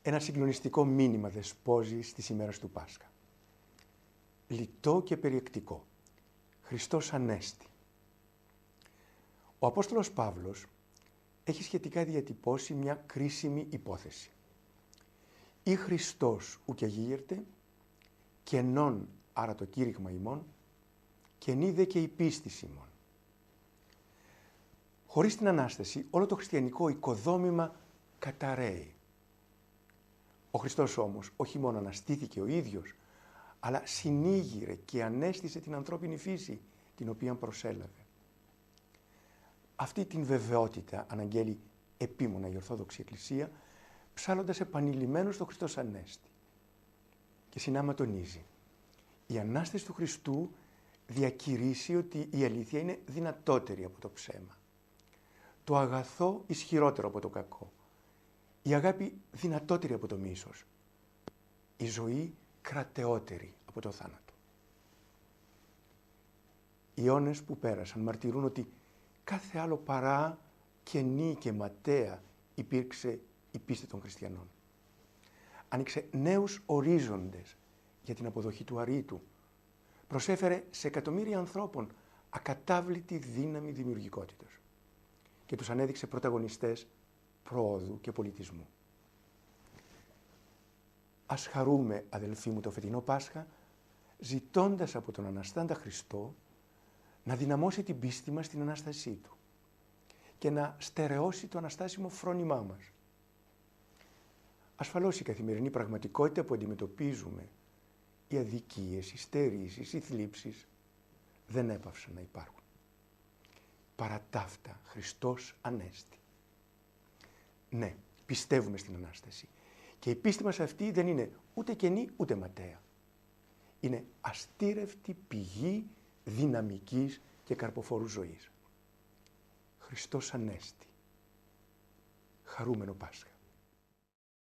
Ένα συγκλονιστικό μήνυμα δεσπόζει στις ημέρες του Πάσχα. Λιτό και περιεκτικό. Χριστός Ανέστη. Ο Απόστολος Παύλος έχει σχετικά διατυπώσει μια κρίσιμη υπόθεση. Ή Χριστός ουκ εγίγερτε, κενόν άρα το κήρυγμα ημών, και νίδε και η πίστης ημών. Χωρίς την Ανάσταση, όλο το χριστιανικό οικοδόμημα καταραίει. Ο Χριστός όμως όχι μόνο αναστήθηκε ο ίδιος, αλλά συνήγηρε και ανέστησε την ανθρώπινη φύση, την οποία προσέλαβε. Αυτή την βεβαιότητα αναγγέλει επίμονα η Ορθόδοξη Εκκλησία, ψάλλοντας επανειλημμένως το Χριστός Ανέστη. Και συνάμα τονίζει, η Ανάσταση του Χριστού διακηρύσει ότι η αλήθεια είναι δυνατότερη από το ψέμα. Το αγαθό ισχυρότερο από το κακό. Η αγάπη δυνατότερη από το μίσος. Η ζωή κρατεότερη από το θάνατο. Οι αιώνες που πέρασαν μαρτυρούν ότι κάθε άλλο παρά κενή και ματαία υπήρξε η πίστη των χριστιανών. Άνοιξε νέους ορίζοντες για την αποδοχή του αρήτου. Προσέφερε σε εκατομμύρια ανθρώπων ακατάβλητη δύναμη δημιουργικότητας και τους ανέδειξε πρωταγωνιστές πρόοδου και πολιτισμού. Ας χαρούμε, αδελφοί μου, το φετινό Πάσχα, ζητώντας από τον Αναστάντα Χριστό να δυναμώσει την πίστη μας στην Ανάστασή Του και να στερεώσει το αναστάσιμο φρόνημά μας. Ασφαλώς η καθημερινή πραγματικότητα που αντιμετωπίζουμε, οι αδικίες, οι στερήσεις, οι θλίψεις, δεν έπαυσαν να υπάρχουν. Παρά ταύτα, Χριστός Ανέστη. Ναι, πιστεύουμε στην Ανάσταση. Και η πίστη μας αυτή δεν είναι ούτε κενή ούτε ματαία. Είναι αστήρευτη πηγή δυναμικής και καρποφόρου ζωής. Χριστός Ανέστη. Χαρούμενο Πάσχα.